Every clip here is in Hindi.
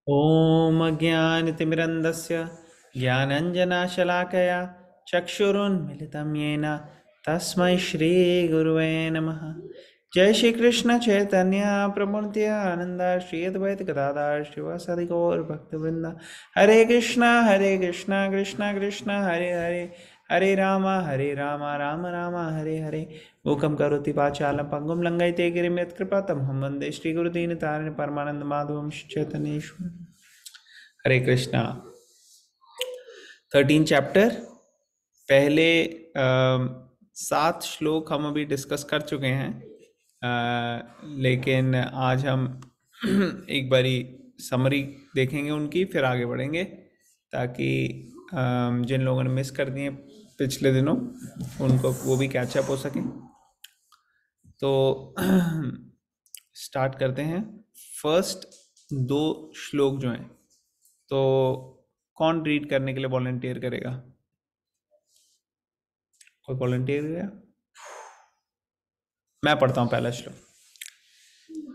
ॐ अज्ञानतिमिरन्धस्य ज्ञानञ्जनशलाकया चक्षुरुन्मिलितं येन तस्मै श्रीगुरुवे नमः। जय श्री कृष्ण चैतन्य प्रभु नित्यानंद श्री अद्वैत गदाधर शिवासादि गौर भक्तवृंद। हरे कृष्णा कृष्णा कृष्णा हरे हरे, हरे राम राम राम हरे हरे। मूकं करोति वाचालं पङ्गुं लङ्घयते गिरिं यत्कृपातमहं वन्दे श्रीगुरुदीनतारिणं परमानन्दमाधवं श्रीचैतन्येश्वरं। हरे कृष्णा। 13 चैप्टर, पहले 7 श्लोक हम अभी डिस्कस कर चुके हैं, लेकिन आज हम एक बारी समरी देखेंगे उनकी, फिर आगे बढ़ेंगे ताकि जिन लोगों ने मिस कर दिए पिछले दिनों उनको वो भी कैचअप हो सके। तो स्टार्ट करते हैं। फर्स्ट 2 श्लोक जो हैं, तो कौन रीड करने के लिए वॉलंटियर करेगा? कोई वॉलंटियर करेगा? मैं पढ़ता हूँ पहला श्लोक।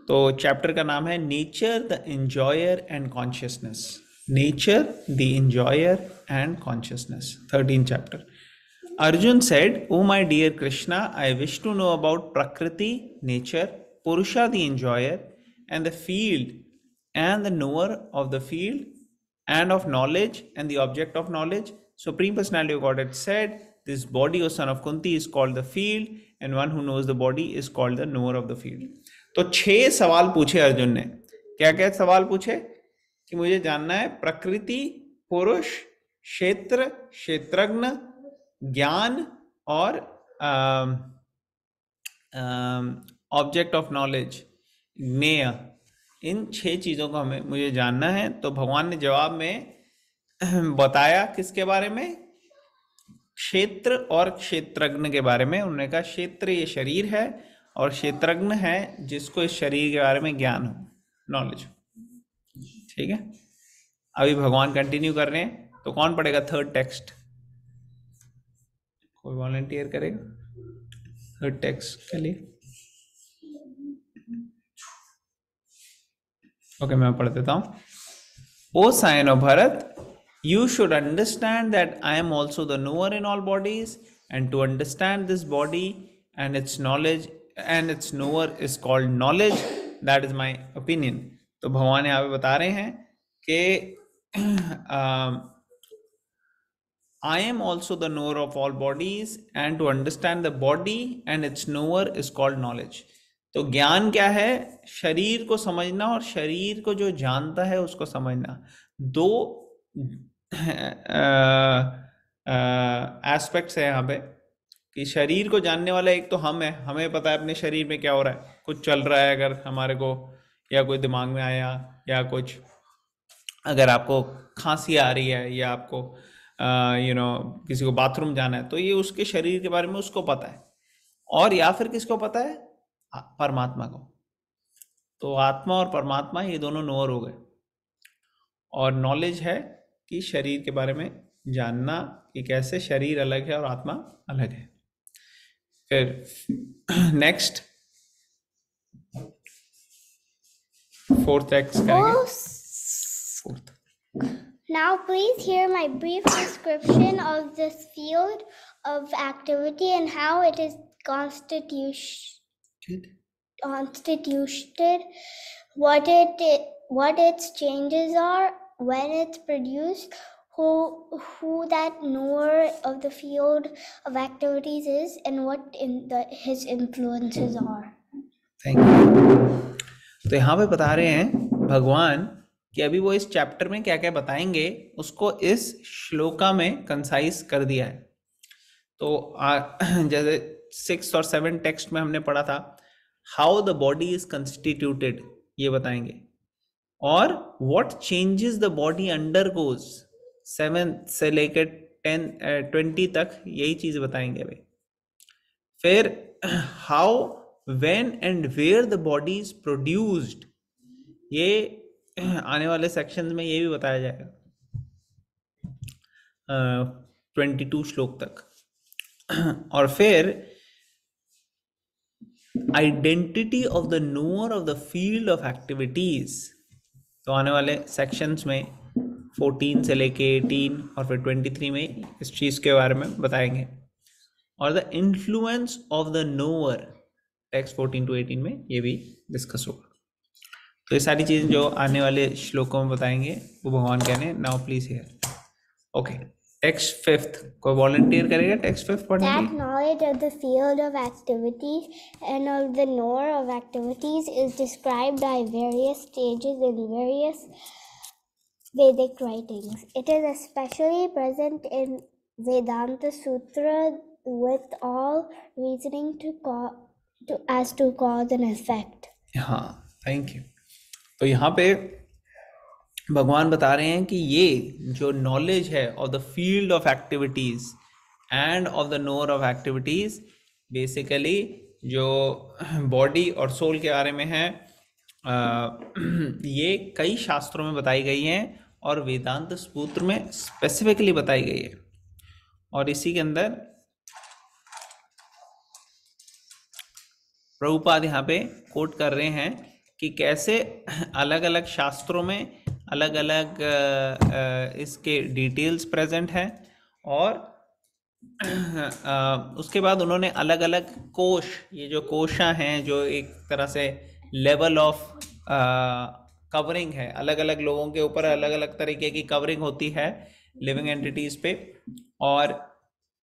तो चैप्टर का नाम है nature the enjoyer and consciousness. Nature the enjoyer and consciousness, 13 chapter. Arjun said, "O my dear Krishna, I wish to know about Prakriti, nature, Purusha the enjoyer, and the field, and the knower of the field, and of knowledge, and the object of knowledge." Supreme Personality of Godhead said, "This body, O son of Kunti, is called the field, and one who knows the body is called the knower of the field." तो 6 सवाल पूछे अर्जुन ने। क्या क्या सवाल पूछे? कि मुझे जानना है प्रकृति, पुरुष, क्षेत्र, क्षेत्रज्ञ, ज्ञान और ऑब्जेक्ट ऑफ नॉलेज, ज्ञेय। इन 6 चीज़ों को मुझे जानना है। तो भगवान ने जवाब में बताया किसके बारे में? क्षेत्र और क्षेत्रज्ञ के बारे में। उन्होंने कहा क्षेत्र ये शरीर है और क्षेत्रज्ञ है जिसको इस शरीर के बारे में ज्ञान हो, नॉलेज हो। ठीक है, अभी भगवान कंटिन्यू कर रहे हैं। तो कौन पढ़ेगा थर्ड टेक्स्ट? कोई वॉलंटियर करेगा थर्ड टेक्स्ट के लिए? ओके, मैं पढ़ देता हूँ। O scion of Bharata, you should understand that I am also the knower in all bodies, and to understand this body and its knowledge and its knower is called knowledge. That is my opinion. तो भगवान यहाँ पे बता रहे हैं कि I am also the knower of all bodies, and to understand the body and its knower is called knowledge. तो ज्ञान क्या है? शरीर को समझना और शरीर को जो जानता है उसको समझना। 2 एस्पेक्ट्स है यहाँ पे कि शरीर को जानने वाला एक तो हम है, हमें पता है अपने शरीर में क्या हो रहा है। कुछ चल रहा है अगर हमारे को, या कोई दिमाग में आया, या कुछ अगर आपको खांसी आ रही है, या आपको किसी को बाथरूम जाना है, तो ये उसके शरीर के बारे में उसको पता है। और या फिर किसको पता है? परमात्मा को। तो आत्मा और परमात्मा ये दोनों नोअर हो गए। और नॉलेज है कि शरीर के बारे में जानना कि कैसे शरीर अलग है और आत्मा अलग है। फिर नेक्स्ट 4th टेक्स्ट करेंगे। 4th। Now please hear my brief description of this field of activity and how it is constituted, what its changes are, when it's produced, who that knower of the field of activities is, and what his influences are. Thank you. तो यहाँ पे बता रहे हैं भगवान कि अभी वो इस चैप्टर में क्या क्या बताएंगे उसको इस श्लोका में कंसाइज कर दिया है। तो जैसे 6th और 7th टेक्स्ट में हमने पढ़ा था how the body is constituted, ये बताएंगे, और what changes the body undergoes. 7th से लेकर 20 तक यही चीज बताएंगे अभी। फिर how, when and where the body is produced, ये आने वाले सेक्शन में ये भी बताया जाएगा 22 श्लोक तक। और फिर identity of the knower of the field of activities, तो आने वाले सेक्शंस में 14 से लेके 18 और फिर 23 में इस चीज़ के बारे में बताएंगे। और the influence of the knower, text 14 to 18 में ये भी डिस्कस होगा। तो ये सारी चीज़ें जो आने वाले श्लोकों में बताएंगे वो भगवान कहने now please here. Okay, text fifth कोई वॉलंटियर करेगा टेक्स्ट फिफ्थ पढ़ने के That लिए? knowledge of the field of activities and of the knower of activities is described by various stages in various Vedic writings. It is especially present in Vedanta Sutra with all reasoning as to cause and effect. हाँ, थैंक यू। तो यहाँ पे भगवान बता रहे हैं कि ये जो नॉलेज है of the field of activities end of the knower of activities, basically जो बॉडी और सोल के बारे में है, ये कई शास्त्रों में बताई गई हैं और वेदांत सूत्र में स्पेसिफिकली बताई गई है। और इसी के अंदर प्रभुपाद यहाँ पे कोट कर रहे हैं कि कैसे अलग अलग शास्त्रों में अलग अलग इसके डिटेल्स प्रेजेंट हैं। और उसके बाद उन्होंने अलग अलग कोश, ये जो कोशा हैं जो एक तरह से लेवल ऑफ कवरिंग है, अलग अलग लोगों के ऊपर अलग अलग तरीके की कवरिंग होती है लिविंग एंटिटीज पे। और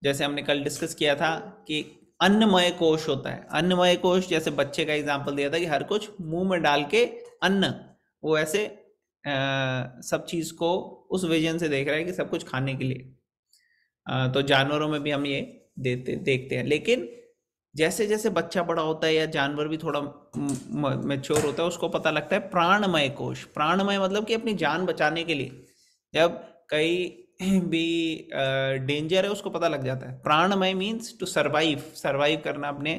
जैसे हमने कल डिस्कस किया था कि अन्नमय कोश होता है। अन्नमय कोश, जैसे बच्चे का एग्जांपल दिया था कि हर कुछ मुंह में डाल के अन्न, वो ऐसे सब चीज को उस विजन से देख रहा है कि सब कुछ खाने के लिए। तो जानवरों में भी हम ये देखते हैं। लेकिन जैसे जैसे बच्चा बड़ा होता है या जानवर भी थोड़ा मैच्योर होता है, उसको पता लगता है प्राणमय कोश। प्राणमय मतलब कि अपनी जान बचाने के लिए जब कई भी डेंजर है उसको पता लग जाता है। प्राणमय मीन्स टू सर्वाइव करना अपने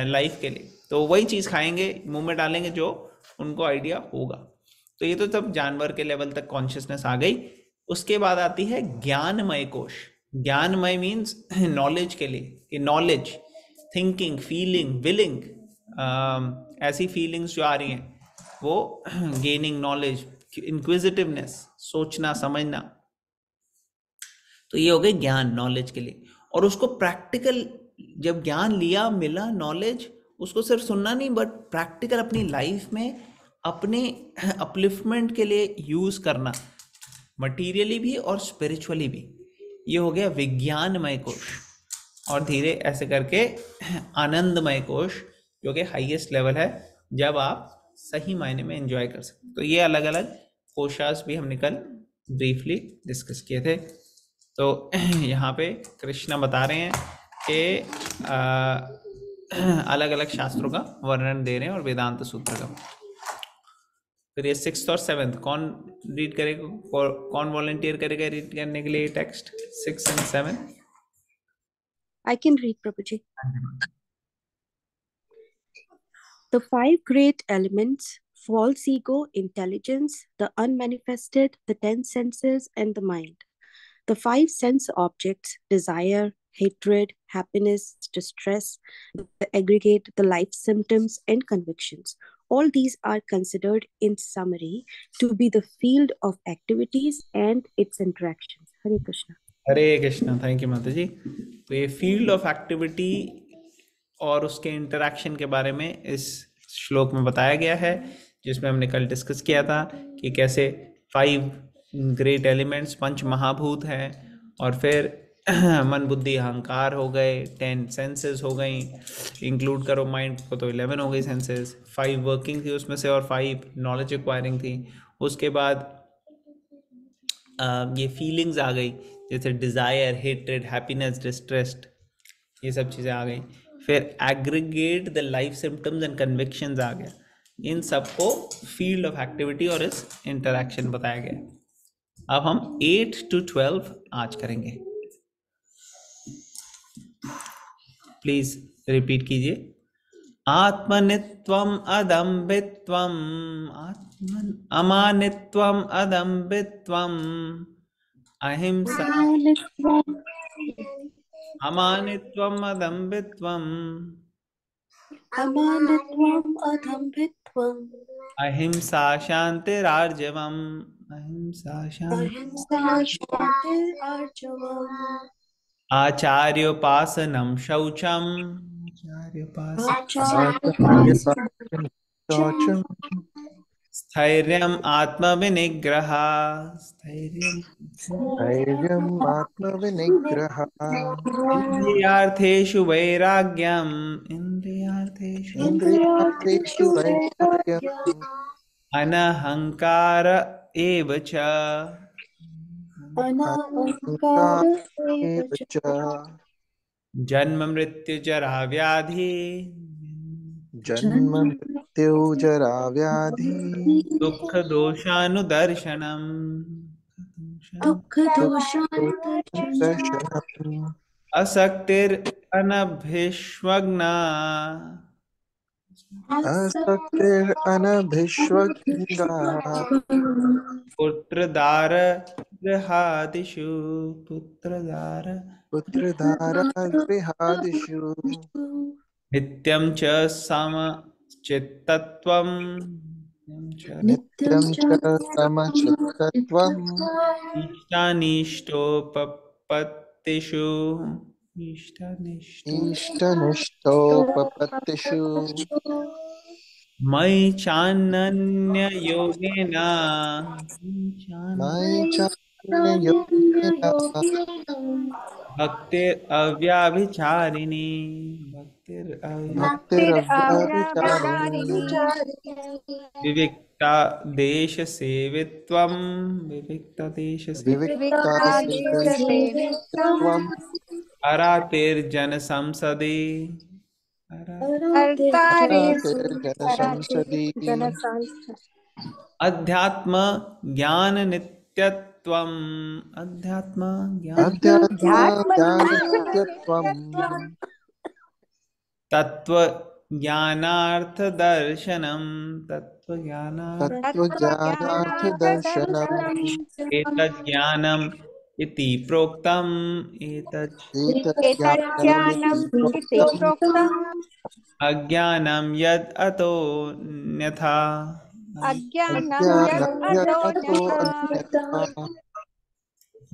लाइफ के लिए। तो वही चीज़ खाएंगे, मुंह में डालेंगे जो उनको आइडिया होगा। तो ये तो तब जानवर के लेवल तक कॉन्शियसनेस आ गई। उसके बाद आती है ज्ञानमय कोश। ज्ञानमय मीन्स नॉलेज के लिए, कि नॉलेज, थिंकिंग, फीलिंग, विलिंग, ऐसी फीलिंग्स जो आ रही हैं वो गेनिंग नॉलेज, इंक्विजिटिवनेस, सोचना समझना। तो ये हो गए ज्ञान, नॉलेज के लिए। और उसको प्रैक्टिकल, जब ज्ञान लिया, मिला नॉलेज, उसको सिर्फ सुनना नहीं बट प्रैक्टिकल अपनी लाइफ में अपने अपलिफ्टमेंट के लिए यूज करना, मटीरियली भी और स्पिरिचुअली भी। ये हो गया विज्ञानमय कोश। और धीरे ऐसे करके आनंदमय कोश, जो कि हाईएस्ट लेवल है, जब आप सही मायने में एंजॉय कर सकते। तो ये अलग अलग कोशास भी हमने कल ब्रीफली डिस्कस किए थे। तो यहाँ पे कृष्णा बता रहे हैं कि अलग अलग शास्त्रों का वर्णन दे रहे हैं और वेदांत सूत्र का। फिर ये 6th और 7th कौन रीड करेगा, कौन वॉलंटियर करेगा रीड करने के लिए text 6 and 7? I can read, Prabhuji. The 5 great elements: false ego, intelligence, the unmanifested, the 10 senses, and the mind. The 5 sense objects: desire, hatred, happiness, distress, the aggregate, the life symptoms, and convictions. All these are considered in summary to be the field of activities and its interactions. Hare Krishna. Hare Krishna. Thank you माता जी। तो ये फील्ड ऑफ एक्टिविटी और उसके इंटरैक्शन के बारे में इस श्लोक में बताया गया है, जिसमें हमने कल डिस्कस किया था कि कैसे 5 ग्रेट एलिमेंट्स, पंच महाभूत हैं, और फिर मन बुद्धि अहंकार हो गए, 10 सेंसेस हो गई, इंक्लूड करो माइंड को तो 11 हो गई सेंसेस, 5 वर्किंग थी उसमें से और 5 नॉलेज एक्वायरिंग थी। उसके बाद ये फीलिंग्स आ गई, जैसे डिज़ायर, हेट्रेड, हैप्पीनेस, डिस्ट्रेस्ड, ये सब चीज़ें आ गई। फिर aggregate the life symptoms and convictions आ गया। इन सबको फील्ड ऑफ एक्टिविटी और इस इंटरैक्शन बताया गया। अब हम 8 to 12 आज करेंगे। प्लीज रिपीट कीजिए। आत्मनित्वम अदम्भित्वम, अमानित्वम अदम्भित्वम, अहिंसा, अमानित्वम अदम्भित्वम, अमानत्वम् अदम्भित्वम् अहिंसा शान्तिरार्जवम् अहिंसा शान्ति अहिंसा शान्तिरार्जवम् आचार्योपासनं शौचम् आचार्योपासनं आचार्योपासनं शौचं स्थैर्यम् आत्मविनिग्रह स्थैर्यम् धैर्यम् आत्मविनिग्रहः इन्द्रियार्थेषु वैराग्यम् इन्द्रियार्थेषु इन्द्रियार्थेषु वैराग्यम् अनहङ्कार एव च अनाहङ्कार एव एव च च जन्म मृत्यु जरा व्याधि जन्म मृत्यु जरा व्याधि दुःख दोषानुदर्शनम् दुःखदोषानुदर्शनम् दर्शनम् असक्तिर् अनभिष्वग्ना असक्तिरनभिष्वङ्गाः पुत्रदार गृहादिषु पुत्रदार पुत्रधारागृहादिषु नित्यं च समचित्तत्वम् नित्यं च समचित्तत्वम् इष्टानिष्टोपपत्तिषु इष्टानिष्टो इष्टनिष्ठोपपत्तिषु मयि चानन्ययोगेन मयि चान्ययोगेन भक्तिर् अव्याभिचारिणी भक्तिरव्याभिचारिणी विविक्ता देशसेवित्वं विविक्ता विविक्तासेवित्वम् अरातिर्जनसंसदि अरातिर्जनसंसदि अध्यात्म ज्ञान नित्यत्वम् अध्यात्म ज्ञान अध्यात्मज्ञाननित्यत्वम् तत्त्वज्ञानार्थदर्शनम् तत्त्वज्ञानार्थ तत्त्वज्ञानार्थदर्शनम् एतज्ज्ञानम् इति प्रोक्तम् एतत् एतज्ज्ञानमिति प्रोक्तम् अज्ञानं यद् अतो न्यथा अज्ञानं यतो अन्यथा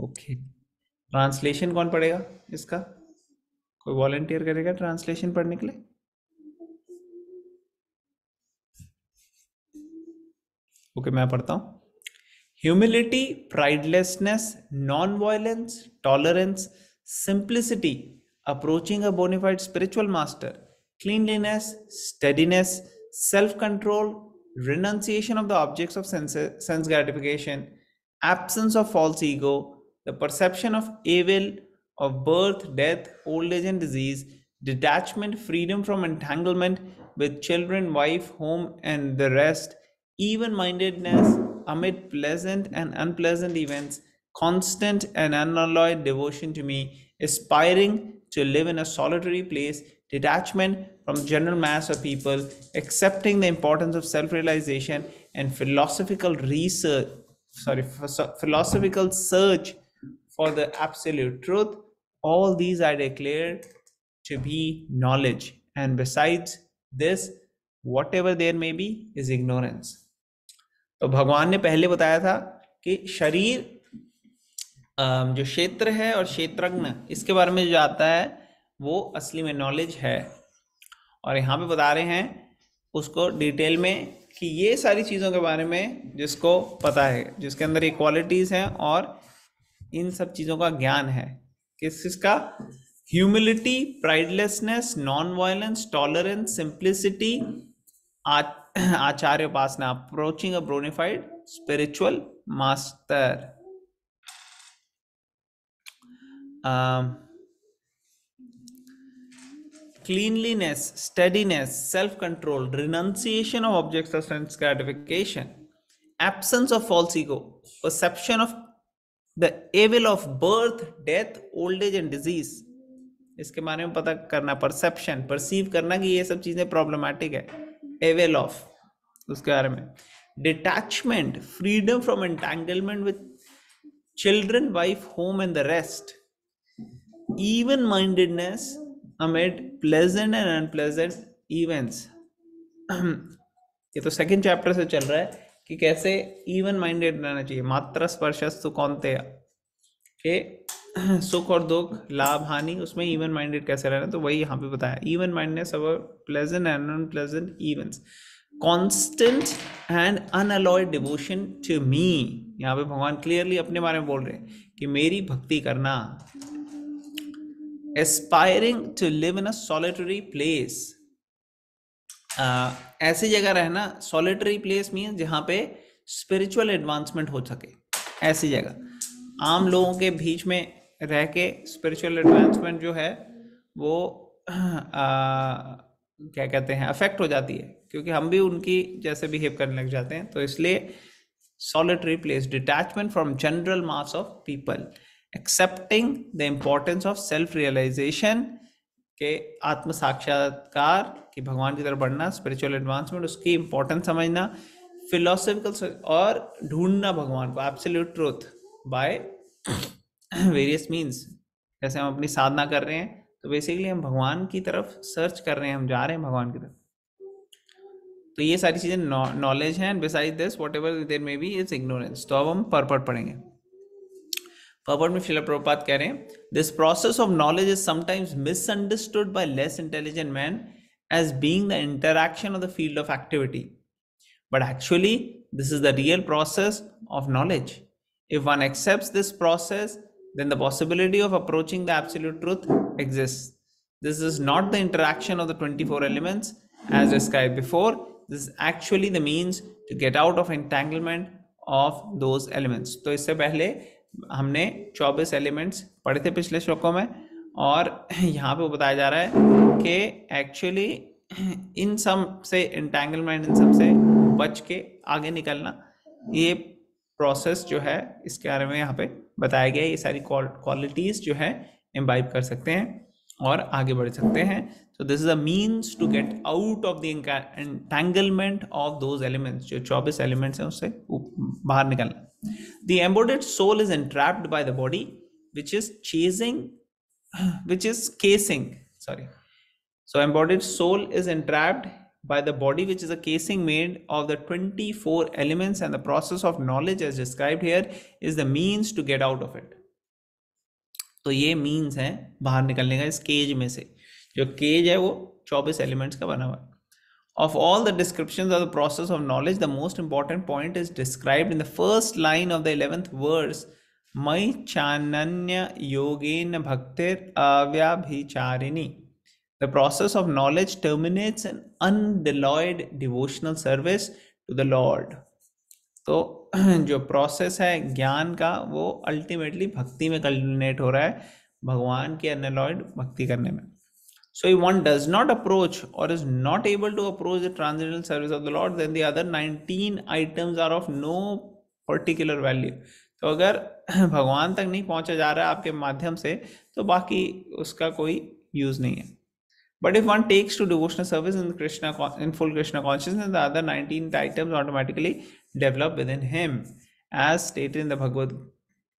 ओके ट्रांसलेशन कौन पढ़ेगा इसका कोई वॉलंटियर करेगा ट्रांसलेशन पढ़ने के लिए ओके मैं पढ़ता हूँ humility pridelessness non violence tolerance simplicity approaching a bona fide spiritual master cleanliness steadiness self control renunciation of the objects of sense gratification absence of false ego the perception of evil of birth death old age and disease detachment freedom from entanglement with children wife home and the rest even mindedness amid pleasant and unpleasant events constant and unalloyed devotion to me aspiring to live in a solitary place detachment from the general mass of people accepting the importance of self-realization and philosophical research philosophical search for the absolute truth all these I declare to be knowledge and besides this whatever there may be is ignorance तो भगवान ने पहले बताया था कि शरीर जो क्षेत्र है और क्षेत्रज्ञ इसके बारे में जो आता है वो असली में नॉलेज है और यहाँ पे बता रहे हैं उसको डिटेल में कि ये सारी चीज़ों के बारे में जिसको पता है जिसके अंदर ये क्वालिटीज़ हैं और इन सब चीज़ों का ज्ञान है किसका humility pridelessness non violence tolerance simplicity आचार्य उपासना approaching a bona fide spiritual master cleanliness, steadiness, self-control, renunciation of objects of sense gratification, absence of false ego, perception of the evil of birth, death, old age and disease. इसके बारे में पता करना परसेप्शन परसीव करना कि ये सब चीजें प्रॉब्लमैटिक है एवेल ऑफ उसके बारे में detachment freedom from entanglement with children wife home and the rest even mindedness amid pleasant and unpleasant events, ये तो सेकंड चैप्टर से चल रहा है कि कैसे इवन माइंडेड रहना चाहिए। मात्र स्पर्शस्तु कौन्तेय के सुख और दुख, लाभ हानि, उसमें इवन माइंडेड कैसे रहना, तो वही यहाँ पे बताया। Even mindedness about pleasant and unpleasant events, constant and unalloyed devotion to me. यहाँ पे भगवान क्लियरली अपने बारे में बोल रहे हैं कि मेरी भक्ति करना। Aspiring to live in a solitary place, ऐसी जगह रहना। सॉलिटरी प्लेस मीन्स जहाँ पे स्पिरिचुअल एडवांसमेंट हो सके, ऐसी जगह। आम लोगों के बीच में रह के स्पिरिचुअल एडवांसमेंट जो है वो क्या कहते हैं, अफेक्ट हो जाती है, क्योंकि हम भी उनकी जैसे बिहेव करने लग जाते हैं। तो इसलिए solitary place, detachment from general mass of people, accepting the importance of self realization, के आत्म साक्षात्कार, कि भगवान की तरफ बढ़ना, स्पिरिचुअल एडवांसमेंट, उसकी इंपॉर्टेंस समझना, फिलोसॉफिकल, और ढूंढना भगवान को, absolute truth by various means. जैसे हम अपनी साधना कर रहे हैं तो बेसिकली हम भगवान की तरफ सर्च कर रहे हैं, हम जा रहे हैं भगवान की तरफ। तो ये सारी चीजें नॉलेज हैं। Beside this whatever there may be is ignorance. तो अब हम परपट पढ़ेंगे। परपट में श्रील प्रभुपाद कह रहे हैं, this process of knowledge is sometimes misunderstood by less intelligent man as being the interaction of the field of activity, but actually this is the real process of knowledge. If one accepts this process, then the possibility of approaching the absolute truth exists. This is not the interaction of the 24 elements as described before. This is actually the means to get out of entanglement of those elements. तो इससे पहले हमने 24 एलिमेंट्स पढ़े थे पिछले श्लोकों में, और यहाँ पे बताया जा रहा है कि एक्चुअली इन सब से एंटेंगलमेंट, इन सब से बच के आगे निकलना, ये प्रोसेस जो है इसके बारे में यहाँ पे बताया गया है। ये सारी क्वालिटीज जो है इम्बाइब कर सकते हैं और आगे बढ़ सकते हैं। So this is a means to get out of the entanglement of those elements, जो 24 elements हैं उससे बाहर निकलना। The embodied soul is entrapped by the body, which is casing. So embodied soul is entrapped by the body, which is a casing made of the 24 elements, and the process of knowledge as described here is the means to get out of it. तो ये मीन्स है बाहर निकलने का इस केज में से। जो केज है वो 24 एलिमेंट्स का बना हुआ है। Of all the descriptions of the process of knowledge, the most important point is described in the first line of the 11th verse. Mai chananya yogena bhaktir avyabhicharini. The process of knowledge terminates an unalloyed devotional service to the Lord. तो जो प्रोसेस है ज्ञान का वो अल्टीमेटली भक्ति में कल्मिनेट हो रहा है, भगवान की अनअलॉयड भक्ति करने में। So if one does not approach or is not able to approach the transcendental service of the Lord, then the other 19 items are of no particular value. तो अगर भगवान तक नहीं पहुंचा जा रहा है आपके माध्यम से, तो बाकी उसका कोई यूज नहीं है। But if one takes to devotional service in full Krishna consciousness, the other 19 items automatically develop within him, as stated in the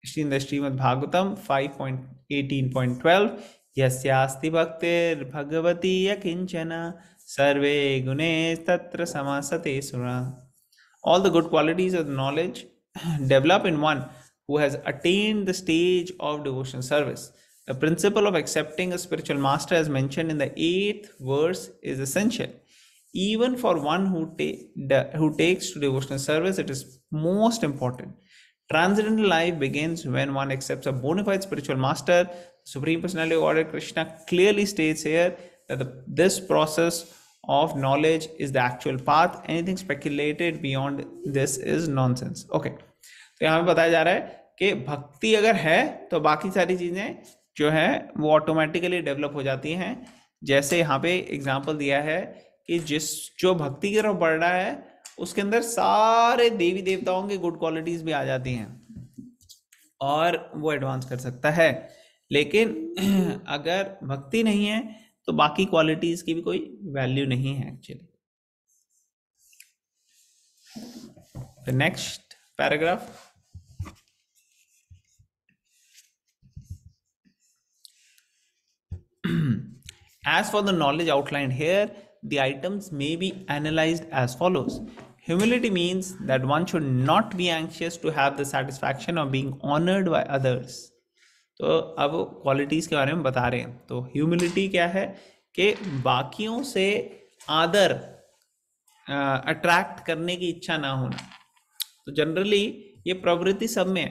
Srimad Bhagavatam 5.18.12. यस्यास्ति भक्तिर् Bhagwati यकिंचन सर्वे गुणे तत्र समासते सुरा. All the good qualities of knowledge develop in one who has attained the stage of devotional service. The principle of accepting a spiritual master, as mentioned in the 8th verse, is essential. Even for one who takes to devotional service, it is most important. Transcendental life begins when one accepts a bona fide spiritual master. Supreme Personality of Godhead Krishna clearly states here that this process of knowledge is the actual path. Anything speculated beyond this is nonsense. Okay. तो यहाँ पे बताया जा रहा है कि भक्ति अगर है तो बाकी सारी चीजें जो है वो ऑटोमेटिकली डेवलप हो जाती हैं। जैसे यहाँ पे एग्जांपल दिया है कि जो भक्ति की तरफ बढ़ रहा है उसके अंदर सारे देवी देवताओं की गुड क्वालिटीज भी आ जाती हैं और वो एडवांस कर सकता है। लेकिन अगर भक्ति नहीं है तो बाकी क्वालिटीज की भी कोई वैल्यू नहीं है actually. The next paragraph, as for the knowledge outlined here, the items may be analyzed as follows. Humility means that one should not be anxious to have the satisfaction of being honored by others. तो अब क्वालिटीज के बारे में बता रहे हैं. तो ह्यूमिलिटी क्या है कि बाकियों से आदर अट्रैक्ट करने की इच्छा ना होना. तो जनरली ये प्रवृत्ति सब में है.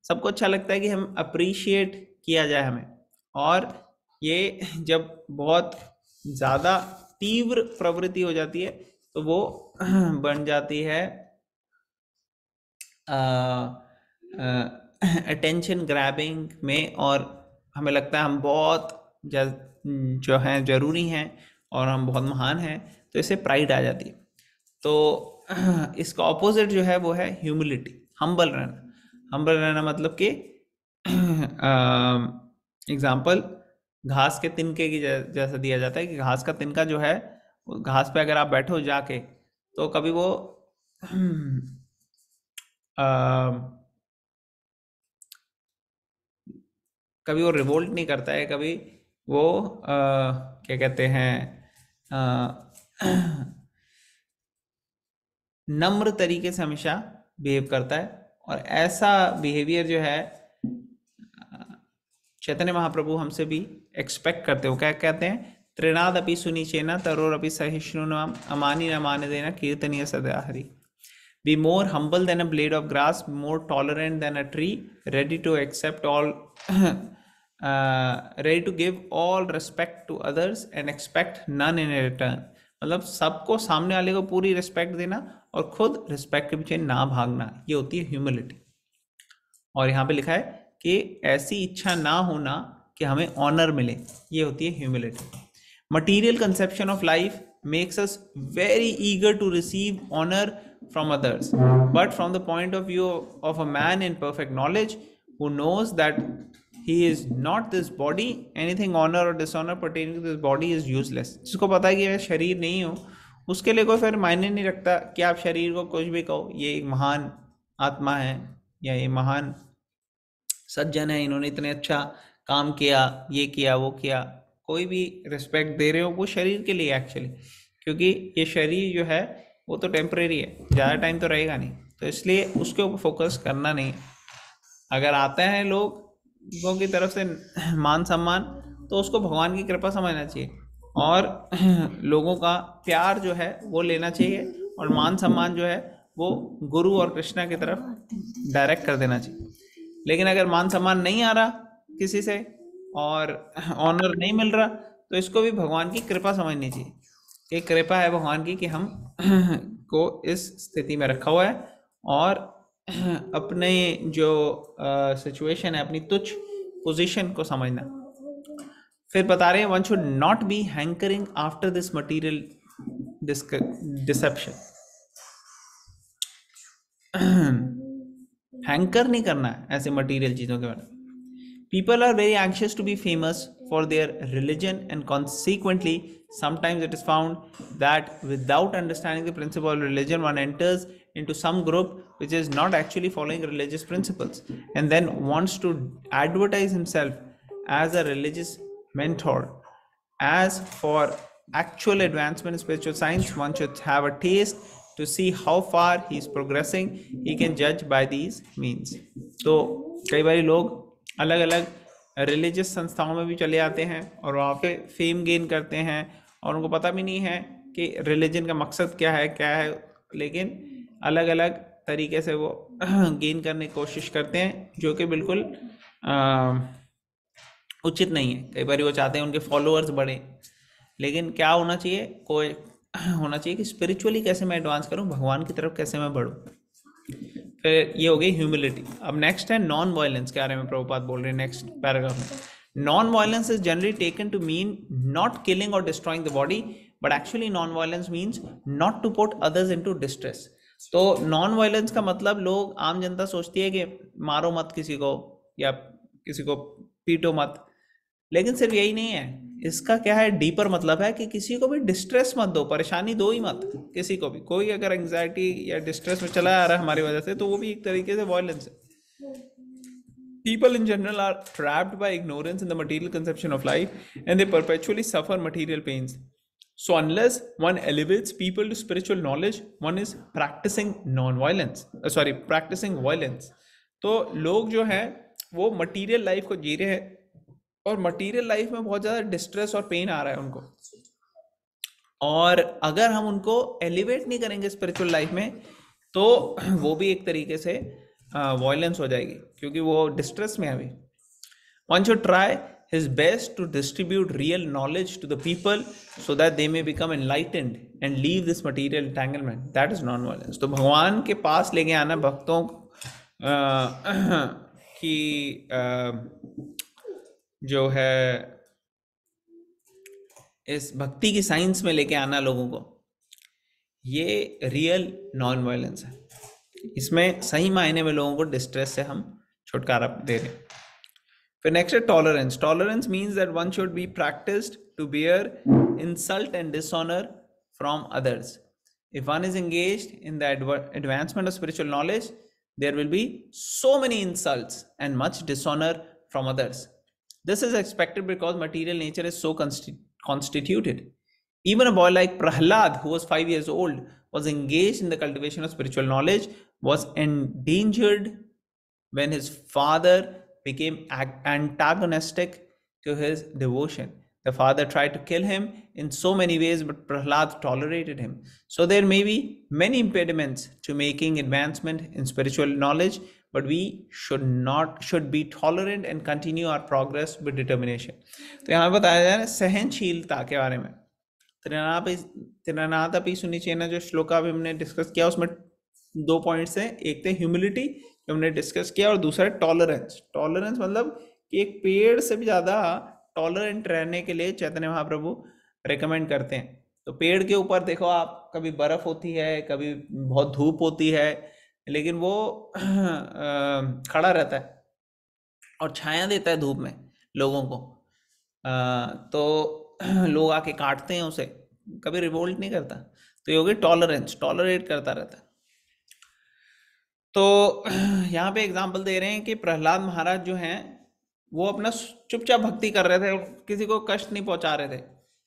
सबको अच्छा लगता है कि हम अप्रिशिएट किया जाए हमें, और ये जब बहुत ज़्यादा तीव्र प्रवृत्ति हो जाती है तो वो बन जाती है अटेंशन ग्रैबिंग में, और हमें लगता है हम बहुत जो हैं ज़रूरी हैं और हम बहुत महान हैं, तो इससे प्राइड आ जाती है. तो इसका ऑपोजिट जो है वो है ह्यूमिलिटी, हम्बल रहना. हम्बल रहना मतलब कि एग्जाम्पल घास के तिनके की जैसा दिया जाता है कि घास का तिनका जो है, घास पे अगर आप बैठो जाके तो कभी वो कभी वो रिवोल्ट नहीं करता है, कभी वो क्या कहते हैं नम्र तरीके से हमेशा बिहेव करता है. और ऐसा बिहेवियर जो है चैतन्य महाप्रभु हमसे भी एक्सपेक्ट करते हो. क्या कहते हैं? त्रिनाद अपि सुनिचेना तरोर अपि सहिष्णुनाम अमानी न मान देना कीर्तनीय सदा Hari. Be more humble than a blade of grass, more tolerant than a tree, ready to accept all, ready to give all respect to others and expect none in return. मतलब सबको, सामने वाले को पूरी रिस्पेक्ट देना और खुद रिस्पेक्ट के पीछे ना भागना, ये होती है ह्यूमिलिटी. और यहाँ पे लिखा है कि ऐसी इच्छा ना होना कि हमें ऑनर मिले, ये होती है humility. Material conception of life makes us very eager to receive honor from others, but from the point of view of a man in perfect knowledge who knows that he is not this body, anything honor or dishonor pertaining to this body is useless. जिसको पता है कि मैं शरीर नहीं हूँ, उसके लिए कोई फिर मायने नहीं रखता कि आप शरीर को कुछ भी कहो. ये एक महान आत्मा है या ये महान सज्जन है, इन्होंने इतने अच्छा काम किया, ये किया वो किया. कोई भी रिस्पेक्ट दे रहे हो वो शरीर के लिए एक्चुअली, क्योंकि ये शरीर जो है वो तो टेम्परेरी है, ज़्यादा टाइम तो रहेगा नहीं, तो इसलिए उसके ऊपर फोकस करना नहीं. अगर आते हैं लोगों की तरफ से मान सम्मान, तो उसको भगवान की कृपा समझना चाहिए, और लोगों का प्यार जो है वो लेना चाहिए, और मान सम्मान जो है वो गुरु और कृष्णा की तरफ डायरेक्ट कर देना चाहिए. लेकिन अगर मान सम्मान नहीं आ रहा किसी से और ऑनर नहीं मिल रहा, तो इसको भी भगवान की कृपा समझनी चाहिए. एक कृपा है भगवान की कि हम को इस स्थिति में रखा हुआ है, और अपने जो सिचुएशन है, अपनी तुच्छ पोजीशन को समझना. फिर बता रहे हैं one should not be hankering after this material deception. Hanker नहीं करना है ऐसे मटीरियल चीज़ों के बारे में. People are very anxious to be famous for their religion, and consequently sometimes it is found that without understanding the principle of religion one enters into some group which is not actually following religious principles, and then wants to advertise himself as a religious mentor. As for actual advancement in spiritual science, one should have a taste to see how far he is progressing. He can judge by these means. तो कई बार लोग अलग अलग रिलीजियस संस्थाओं में भी चले आते हैं और वहाँ पे फेम गेन करते हैं, और उनको पता भी नहीं है कि रिलीजन का मकसद क्या है, लेकिन अलग अलग तरीके से वो गेन करने की कोशिश करते हैं, जो कि बिल्कुल उचित नहीं है. कई बार वो चाहते हैं उनके फॉलोअर्स बढ़े, लेकिन क्या होना चाहिए, कोई होना चाहिए कि स्पिरिचुअली कैसे मैं एडवांस करूं, भगवान की तरफ कैसे मैं बढ़ूं. फिर ये हो गई ह्यूमिलिटी. अब नेक्स्ट है नॉन वायलेंस के बारे में प्रभुपाद बोल रहे हैं नेक्स्ट पैराग्राफ में. Non violence is generally taken to mean not killing और destroying the body, but actually non violence means not to put others into distress. तो नॉन वायलेंस का मतलब लोग, आम जनता सोचती है कि मारो मत किसी को या किसी को पीटो मत, लेकिन सिर्फ यही नहीं है. इसका क्या है, डीपर मतलब है कि किसी को भी डिस्ट्रेस मत दो, परेशानी दो ही मत किसी को भी. कोई अगर एंग्जाइटी या डिस्ट्रेस में चला आ रहा है हमारी वजह से, तो वो भी एक तरीके से वायलेंस है. People in general are trapped by ignorance in the material conception of life, and they perpetually suffer material pains. So unless one elevates people to spiritual knowledge, one is practicing non-violence, practicing violence. तो लोग जो हैं वो मटेरियल लाइफ को जी रहे हैं और मटेरियल लाइफ में बहुत ज़्यादा डिस्ट्रेस और पेन आ रहा है उनको, और अगर हम उनको एलिवेट नहीं करेंगे स्पिरिचुअल लाइफ में तो वो भी एक तरीके से वायलेंस हो जाएगी, क्योंकि वो डिस्ट्रेस में है अभी. One should try his best to distribute real knowledge to the people so that they may become enlightened and leave this material entanglement. That is non-violence. तो भगवान के पास लेके आना भक्तों की जो है इस भक्ति की साइंस में लेके आना लोगों को, ये रियल नॉन वायलेंस है. इसमें सही मायने में लोगों को डिस्ट्रेस से हम छुटकारा दे रहे हैं. फिर नेक्स्ट है tolerance. Tolerance means that one should be practised to bear insult and dishonour from others. If one is engaged in the advancement of spiritual knowledge, there will be so many insults and much dishonor from others. This is expected because material nature is so constituted. Even a boy like Prahlad, who was 5 years old, was engaged in the cultivation of spiritual knowledge, was endangered when his father became antagonistic to his devotion. The father tried to kill him in so many ways, but Prahlad tolerated him. So there may be many impediments to making advancement in spiritual knowledge, but we should be tolerant and continue our progress with determination. तो यहाँ बताया जा रहा है सहनशीलता के बारे में. त्रिनाथपि सुनिचेना जो श्लोका भी हमने डिस्कस किया, उसमें 2 पॉइंट्स हैं. एक थे ह्यूमिलिटी जो हमने डिस्कस किया, और दूसरा है टॉलरेंस. टॉलरेंस मतलब कि एक पेड़ से भी ज़्यादा टॉलरेंट रहने के लिए चैतन्य महाप्रभु रेकमेंड करते हैं. तो पेड़ के ऊपर देखो आप, कभी बर्फ होती है, कभी बहुत धूप होती है, लेकिन वो खड़ा रहता है और छाया देता है धूप में लोगों को. तो लोग आके काटते हैं उसे, कभी रिवोल्ट नहीं करता. तो ये हो गई टॉलरेंस, टॉलरेट करता रहता है. तो यहाँ पे एग्जाम्पल दे रहे हैं कि प्रहलाद महाराज जो हैं वो अपना चुपचाप भक्ति कर रहे थे, किसी को कष्ट नहीं पहुंचा रहे थे,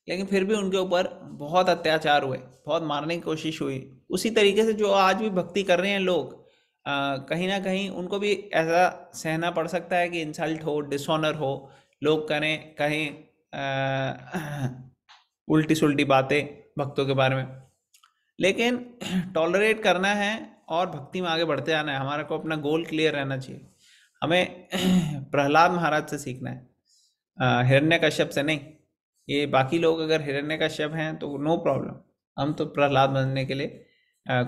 लेकिन फिर भी उनके ऊपर बहुत अत्याचार हुए, बहुत मारने की कोशिश हुई. उसी तरीके से जो आज भी भक्ति कर रहे हैं लोग, कहीं ना कहीं उनको भी ऐसा सहना पड़ सकता है कि इंसल्ट हो, डिसऑनर हो, लोग कहें उल्टी सुल्टी बातें भक्तों के बारे में. लेकिन टॉलरेट करना है और भक्ति में आगे बढ़ते जाना है. हमारा को अपना गोल क्लियर रहना चाहिए. हमें प्रहलाद महाराज से सीखना है, हिरण्यकश्यप से नहीं. ये बाकी लोग अगर हिरण्यकश्यप हैं तो नो प्रॉब्लम, हम तो प्रहलाद बनने के लिए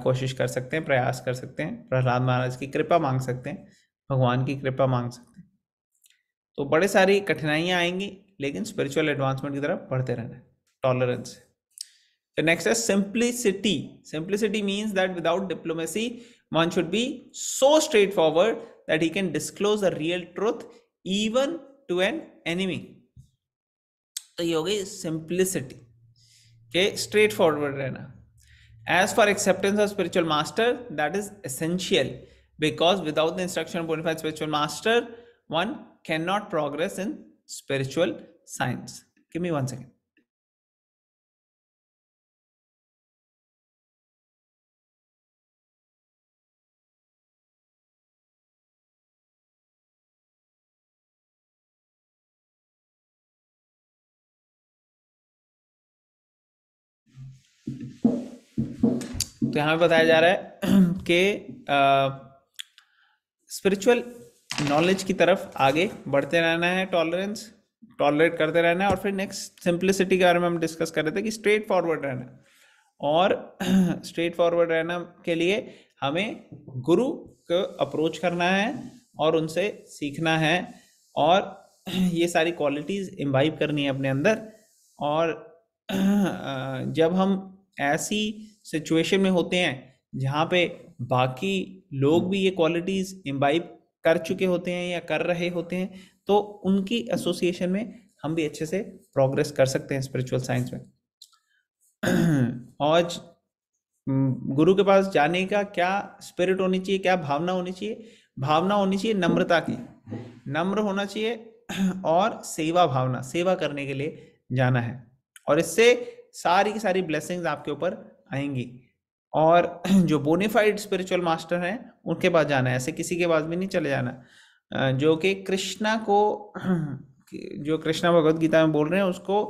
कोशिश कर सकते हैं, प्रयास कर सकते हैं, प्रहलाद महाराज की कृपा मांग सकते हैं, भगवान की कृपा मांग सकते हैं. तो बड़े सारी कठिनाइयाँ आएंगी, लेकिन स्पिरिचुअल एडवांसमेंट की तरफ बढ़ते रहना है tolerance. The next is simplicity. Simplicity means that without diplomacy, one should be so straightforward that he can disclose the real truth even to an enemy. तो ये हो गई simplicity. Okay, straightforward रहना. As for acceptance of spiritual master, that is essential, because without the instruction of bona fide spiritual master, one cannot progress in spiritual science. Give me 1 second. तो यहाँ पे बताया जा रहा है कि स्पिरिचुअल नॉलेज की तरफ आगे बढ़ते रहना है, टॉलरेट करते रहना है. और फिर नेक्स्ट सिंप्लिसिटी के बारे में हम डिस्कस कर रहे थे कि स्ट्रेट फॉरवर्ड रहना है. और स्ट्रेट फॉरवर्ड रहना के लिए हमें गुरु को अप्रोच करना है और उनसे सीखना है, और ये सारी क्वालिटीज़ इम्बाइब करनी है अपने अंदर. और जब हम ऐसी सिचुएशन में होते हैं जहाँ पे बाकी लोग भी ये क्वालिटीज़ इम्बाइब कर चुके होते हैं या कर रहे होते हैं, तो उनकी एसोसिएशन में हम भी अच्छे से प्रोग्रेस कर सकते हैं स्पिरिचुअल साइंस में. और गुरु के पास जाने का क्या स्पिरिट होनी चाहिए, क्या भावना होनी चाहिए? भावना होनी चाहिए नम्रता की, नम्र होना चाहिए, और सेवा भावना, सेवा करने के लिए जाना है. और इससे सारी की सारी ब्लेसिंग्स आपके ऊपर आएंगी। और जो बोनेफाइड स्पिरिचुअल मास्टर हैं उनके पास जाना है, ऐसे किसी के पास भी नहीं चले जाना। जो कि कृष्णा को जो कृष्णा भगवत गीता में बोल रहे हैं उसको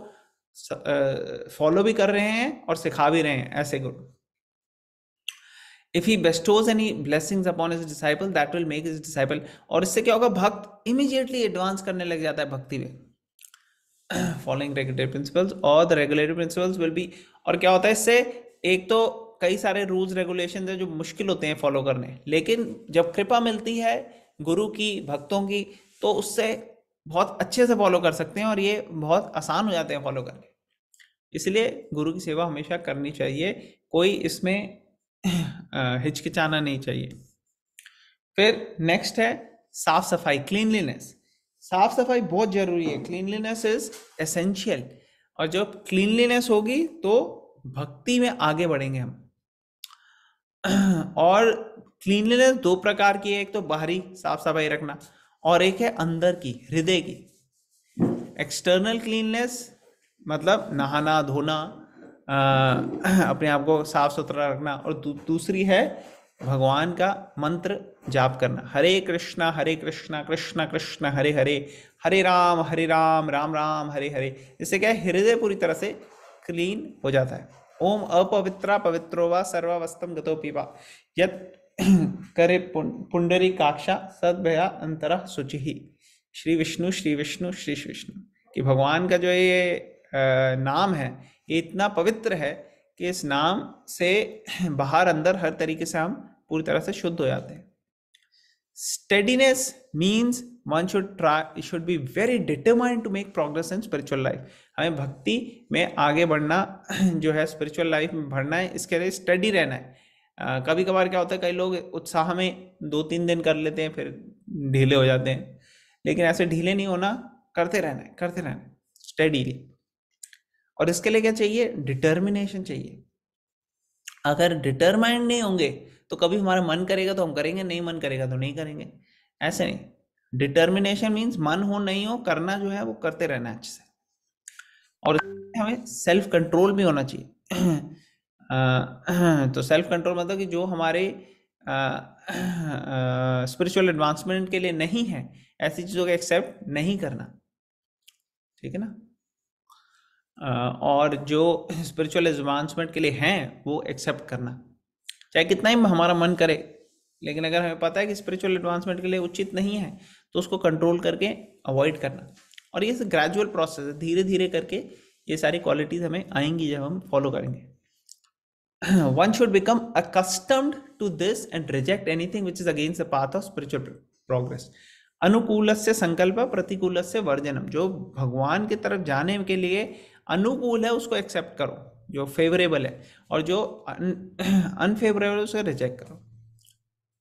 फॉलो भी कर रहे हैं और सिखा भी रहे हैं, ऐसे गुरु। If he bestows any blessings upon his disciple, that will make his disciple, और इससे क्या होगा, भक्त immediately advance करने लग जाता है भक्ति में, following regulatory principles, और the regulatory principles will be, और क्या होता है इससे, एक तो कई सारे रूल्स रेगुलेशन है जो मुश्किल होते हैं फॉलो करने, लेकिन जब कृपा मिलती है गुरु की, भक्तों की, तो उससे बहुत अच्छे से फॉलो कर सकते हैं और ये बहुत आसान हो जाते हैं फॉलो करने। इसलिए गुरु की सेवा हमेशा करनी चाहिए, कोई इसमें हिचकिचाना नहीं चाहिए। फिर नेक्स्ट है साफ सफाई, क्लीनलीनेस। साफ सफाई बहुत जरूरी है, क्लीनलीनेस इज एसेंशियल। और जब क्लीनलीनेस होगी तो भक्ति में आगे बढ़ेंगे हम। और क्लीनलीनेस दो प्रकार की है, एक तो बाहरी साफ सफाई रखना और एक है अंदर की, हृदय की। एक्सटर्नल क्लीननेस मतलब नहाना धोना, अपने आप को साफ सुथरा रखना, और दूसरी है भगवान का मंत्र जाप करना, हरे कृष्णा कृष्णा कृष्ण हरे हरे, हरे राम राम राम हरे हरे। इससे क्या है, हृदय पूरी तरह से क्लीन हो जाता है। ओम अपवित्रा पवित्रो वा सर्वावस्थम गतोपि वा यत् करे पुंडरी काक्षा सद्भया अंतरा शुचि। श्री विष्णु श्री विष्णु श्री विष्णु, कि भगवान का जो ये नाम है ये इतना पवित्र है कि इस नाम से बाहर अंदर हर तरीके से हम पूरी तरह से शुद्ध हो जाते हैं। Steadiness means one should be very determined to make progress in spiritual life. हमें भक्ति में आगे बढ़ना जो है, स्पिरिचुअल लाइफ में बढ़ना है, इसके लिए स्टडी रहना है। कभी कभार क्या होता है, कई लोग उत्साह में 2-3 दिन कर लेते हैं फिर ढीले हो जाते हैं, लेकिन ऐसे ढीले नहीं होना, करते रहना है स्टडीली। और इसके लिए क्या चाहिए, डिटर्मिनेशन चाहिए। अगर डिटरमाइंड नहीं होंगे तो कभी हमारा मन करेगा तो हम करेंगे, नहीं मन करेगा तो नहीं करेंगे, ऐसे नहीं। डिटर्मिनेशन मीन्स मन हो नहीं हो, करना जो है वो करते रहना है अच्छे से। और हमें सेल्फ कंट्रोल भी होना चाहिए। तो सेल्फ कंट्रोल मतलब कि जो हमारे स्पिरिचुअल एडवांसमेंट के लिए नहीं है, ऐसी चीज़ों को एक्सेप्ट नहीं करना, ठीक है ना। और जो स्पिरिचुअल एडवांसमेंट के लिए हैं वो एक्सेप्ट करना, चाहे कितना ही हमारा मन करे, लेकिन अगर हमें पता है कि स्पिरिचुअल एडवांसमेंट के लिए उचित नहीं है तो उसको कंट्रोल करके अवॉइड करना। और ये ग्रेजुअल प्रोसेस है, धीरे धीरे करके ये सारी क्वालिटीज हमें आएंगी जब हम फॉलो करेंगे। One should become accustomed to this and reject anything which is against the path of spiritual progress. अनुकूलस्य संकल्प प्रतिकूलस्य वर्जनम, जो भगवान की तरफ जाने के लिए अनुकूल है उसको एक्सेप्ट करो, जो फेवरेबल है, और जो अनफेवरेबल है उसे रिजेक्ट करो।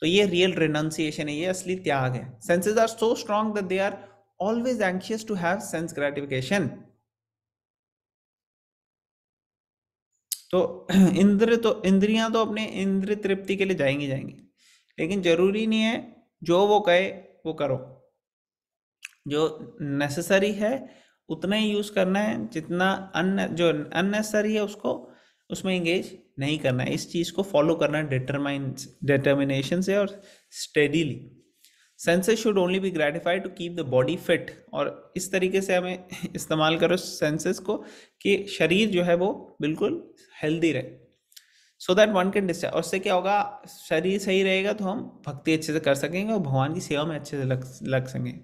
तो ये रियल रिनंसिएशन है, ये असली त्याग है। Senses are so strong that they are always anxious to have sense gratification. तो इंद्रियां तो अपने इंद्रिय तृप्ति के लिए जाएंगी, लेकिन जरूरी नहीं है जो वो कहे वो करो। जो नेसेसरी है उतना ही यूज करना है, जितना जो अननेसेसरी है उसको उसमें एंगेज नहीं करना है। इस चीज को फॉलो करना है डिटर्मिनेशन से और steadily. Senses should only be gratified to keep the body fit, और इस तरीके से हमें इस्तेमाल करो सेंसेस को कि शरीर जो है वो बिल्कुल हेल्दी रहे, so that one can discharge. और उससे क्या होगा, शरीर सही रहेगा तो हम भक्ति अच्छे से कर सकेंगे और भगवान की सेवा में अच्छे से लग सकेंगे।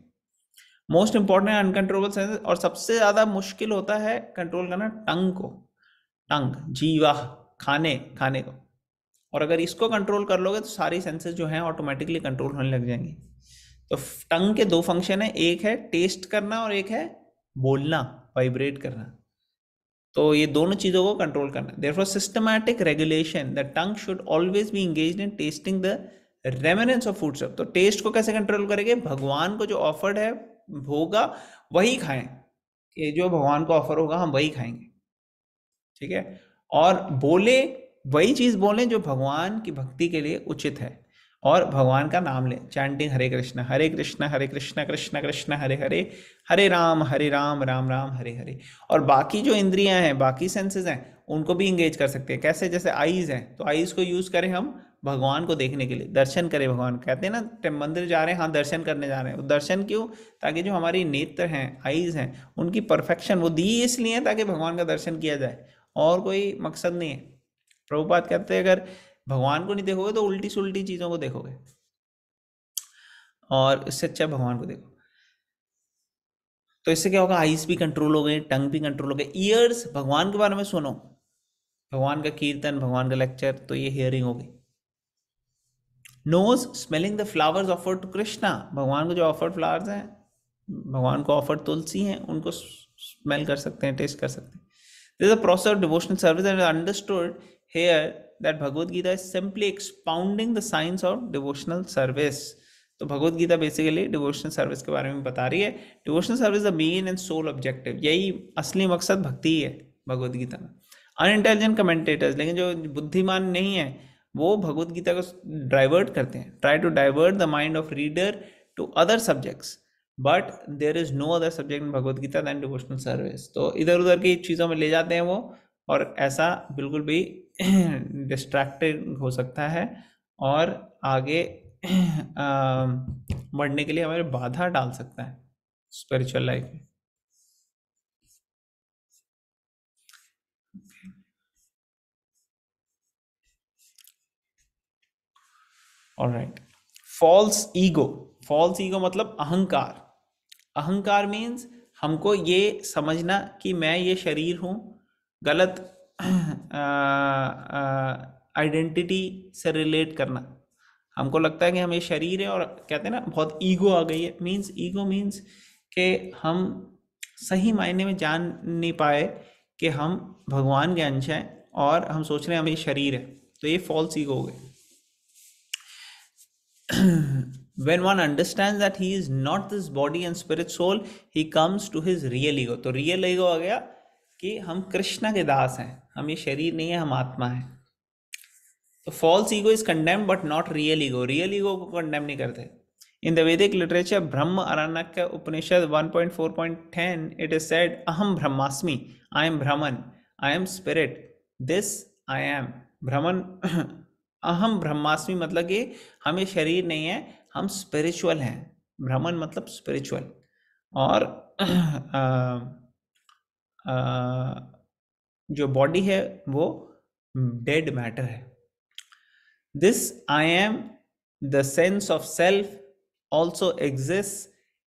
मोस्ट इंपॉर्टेंट है अनकंट्रोलेबल सेंसेस, और सबसे ज़्यादा मुश्किल होता है कंट्रोल करना टंग को, टंग जीवा, खाने को। और अगर इसको कंट्रोल कर लोगे तो सारी सेंसेस जो हैं ऑटोमेटिकली कंट्रोल होने लग जाएंगी। तो टंग के 2 फंक्शन है, एक है टेस्ट करना और एक है बोलना, वाइब्रेट करना। तो ये दोनों चीज़ों को कंट्रोल करना। Therefore systematic regulation, the tongue should always be engaged in testing the remnants of food. तो टेस्ट को कैसे कंट्रोल करेंगे, भगवान को जो ऑफर्ड है होगा वही खाएं, कि जो भगवान को ऑफर होगा हम वही खाएंगे, ठीक है। और बोले वही चीज बोलें जो भगवान की भक्ति के लिए उचित है। और भगवान का नाम लें, चैंटिंग हरे कृष्ण हरे कृष्ण कृष्ण कृष्ण हरे हरे, हरे राम राम राम हरे हरे। और बाकी जो इंद्रियां हैं, बाकी सेंसेस हैं, उनको भी इंगेज कर सकते हैं। कैसे? जैसे आईज हैं, तो आईज को यूज करें हम भगवान को देखने के लिए, दर्शन करें भगवान। कहते हैं ना मंदिर जा रहे हैं, हाँ दर्शन करने जा रहे हैं। दर्शन क्यों? ताकि जो हमारी नेत्र हैं, आईज हैं, उनकी परफेक्शन वो दी इसलिए है ताकि भगवान का दर्शन किया जाए, और कोई मकसद नहीं है। प्रभुपाद कहते हैं अगर भगवान को नहीं देखोगे तो उल्टी सुल्टी चीजों को देखोगे, और इससे अच्छा भगवान को देखो। तो इससे क्या होगा? आईज भी कंट्रोल हो गई, टंग भी कंट्रोल हो गई। ईयर्स, भगवान के बारे में सुनो, भगवान का कीर्तन, भगवान का लेक्चर, तो ये हियरिंग होगी। Nose, smelling the flowers offered to Krishna, भगवान को जो ऑफर्ड फ्लावर्स हैं, भगवान को ऑफर्ड तुलसी हैं, उनको स्मेल कर सकते हैं, टेस्ट कर सकते हैं। There is a process of devotional service and understood here that Bhagavad Gita is simply expounding the science of devotional service. तो Bhagavad Gita basically devotional service के बारे में बता रही है। Devotional service the main and sole objective, यही असली मकसद भक्ति ही है भगवत गीता में। अनइंटेलिजेंट कमेंटेटर्स, लेकिन जो बुद्धिमान नहीं है, वो भगवत गीता को डाइवर्ट करते हैं, try to divert the mind of reader to other subjects, but there is no other subject in Bhagavad Gita than devotional service. तो इधर उधर की चीज़ों में ले जाते हैं वो, और ऐसा बिल्कुल भी डिस्ट्रैक्टेड हो सकता है, और आगे बढ़ने के लिए हमारे बाधा डाल सकता है स्पिरिचुअल लाइफ में। Alright, false ego. False ego मतलब अहंकार। अहंकार मीन्स हमको ये समझना कि मैं ये शरीर हूँ, गलत आइडेंटिटी से रिलेट करना। हमको लगता है कि हम ये शरीर है, और कहते हैं ना बहुत ईगो आ गई है। मीन्स ईगो मीन्स कि हम सही मायने में जान नहीं पाए कि हम भगवान के अंश हैं, और हम सोच रहे हैं हम ये शरीर है, तो ये फॉल्स ईगो हो गए। When one understands that he is not this body and spirit soul, he comes to his real ego. तो रियल ईगो आ गया कि हम कृष्ण के दास हैं, हम ये शरीर नहीं है, हम आत्मा है। तो false ego is condemned but not real ego. Real ego को कंडेम नहीं करते। In the Vedic literature Brihad Aranyaka Upanishad 1.4.10 it is said अहम ब्रह्मास्मि, I am Brahman, I am spirit, this I am Brahman. अहम ब्रह्मास्मि मतलब कि हम ये शरीर नहीं है, हम स्पिरिचुअल हैं। ब्रह्मन मतलब स्पिरिचुअल, और जो बॉडी है वो डेड मैटर है। This I M, the sense of self also exists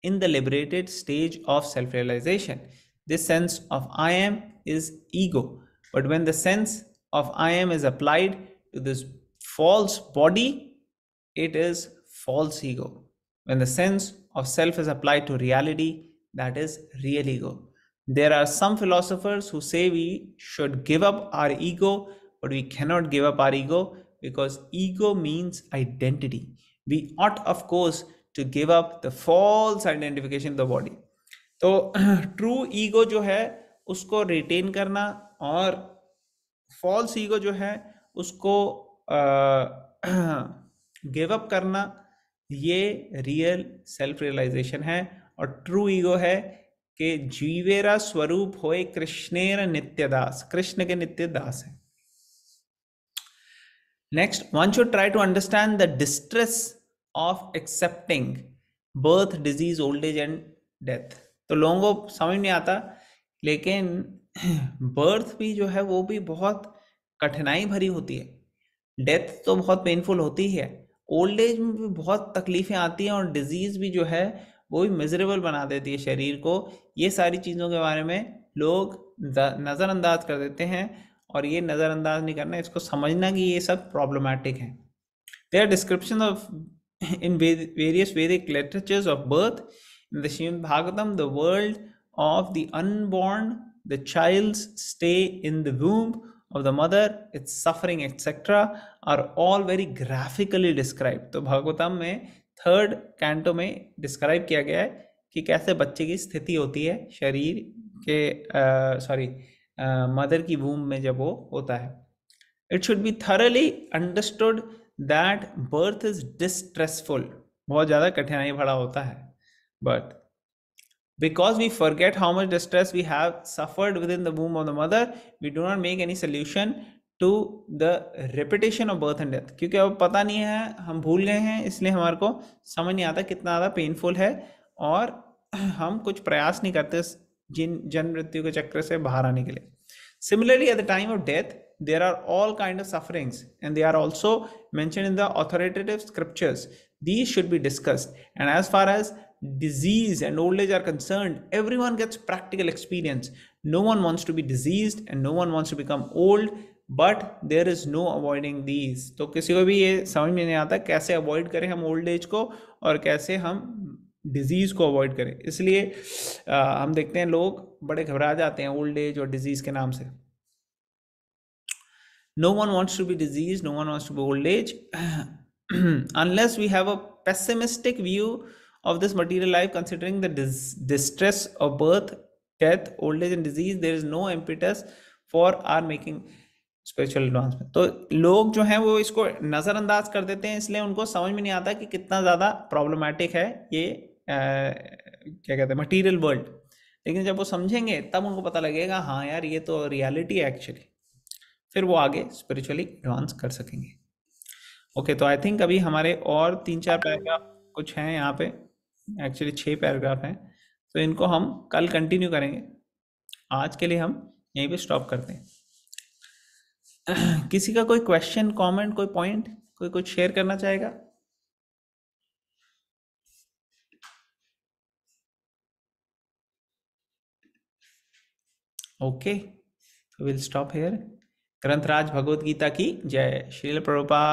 in the liberated stage of self-realization. This sense of I am is ego, but when the sense of I am is applied to this false body, it is false ego. When the sense of self is applied to reality, that is real ego. There are some philosophers who say we should give up our ego, but we cannot give up our ego because ego means identity. We ought, of course, to give up the false identification of the body. तो ट्रू ईगो जो है उसको रिटेन करना, और फॉल्स ईगो जो है उसको गिव अप करना, ये रियल सेल्फ रियलाइजेशन है। और ट्रू ईगो है कि जीवेरा स्वरूप होए कृष्णेर नित्य दास, कृष्ण के नित्य दास है। Next, one should try to understand the distress of accepting birth, disease, old age and death. तो लोगों को समझ नहीं आता, लेकिन बर्थ भी जो है वो भी बहुत कठिनाई भरी होती है, डेथ तो बहुत पेनफुल होती है, ओल्ड एज में भी बहुत तकलीफें आती हैं, और डिजीज भी जो है वो भी मिजरेबल बना देती है शरीर को। ये सारी चीज़ों के बारे में लोग नज़रअंदाज कर देते हैं, और ये नज़रअंदाज नहीं करना, इसको समझना कि ये सब प्रॉब्लमैटिक है। There description of in various Vedic literatures of birth. In the Srimad Bhagavatam, the world of the unborn, the child's stay in the womb of the mother, its suffering, etc., are all very graphically described. तो भागवतम में 3rd कैंटो में डिस्क्राइब किया गया है कि कैसे बच्चे की स्थिति होती है शरीर के मदर की वूम में जब वो होता है। It should be thoroughly understood that birth is distressful, बहुत ज़्यादा कठिनाई भरा होता है, but because we forget how much distress we have suffered within the womb of the mother, we do not make any solution to the repetition of birth and death. क्योंकि अब पता नहीं है, हम भूल गए हैं, इसलिए हमारे को समझ नहीं आता कितना ज़्यादा पेनफुल है, और हम कुछ प्रयास नहीं करते जन्म मृत्यु के चक्र से बाहर आने के लिए. Similarly, at the time of death, there are all kind of sufferings, and they are also mentioned in the authoritative scriptures. These should be discussed. And as far as disease and old age are concerned, everyone gets practical experience. No one wants to be diseased and no one wants to become old, but there is no avoiding these. तो किसी को भी ये समझ में नहीं आता कैसे avoid करें हम old age को और कैसे हम डिजीज को अवॉइड करें. इसलिए हम देखते हैं लोग बड़े घबरा जाते हैं ओल्ड एज और डिजीज के नाम से. No one wants to be diseased, no one wants to be old age. Unless we have a pessimistic view of this material life, considering the distress of birth, death, old age and disease, there is no impetus for our making spiritual advancement. तो लोग जो हैं वो इसको नज़रअंदाज कर देते हैं, इसलिए उनको समझ में नहीं आता कि कितना ज़्यादा प्रॉब्लमैटिक है ये क्या कहते हैं मटीरियल वर्ल्ड. लेकिन जब वो समझेंगे तब उनको पता लगेगा हाँ यार ये तो रियलिटी है एक्चुअली, फिर वो आगे स्पिरिचुअली एडवांस कर सकेंगे. ओके, तो आई थिंक अभी हमारे और 3-4 पैराग्राफ कुछ हैं यहाँ पे, एक्चुअली 6 पैराग्राफ हैं, तो इनको हम कल कंटिन्यू करेंगे. आज के लिए हम यहीं पे स्टॉप करते हैं. किसी का कोई क्वेश्चन, कमेंट, कोई पॉइंट, कोई कुछ शेयर करना चाहेगा? Okay, will stop here. ग्रंथराज भगवद गीता की जय. श्रील प्रभुपाद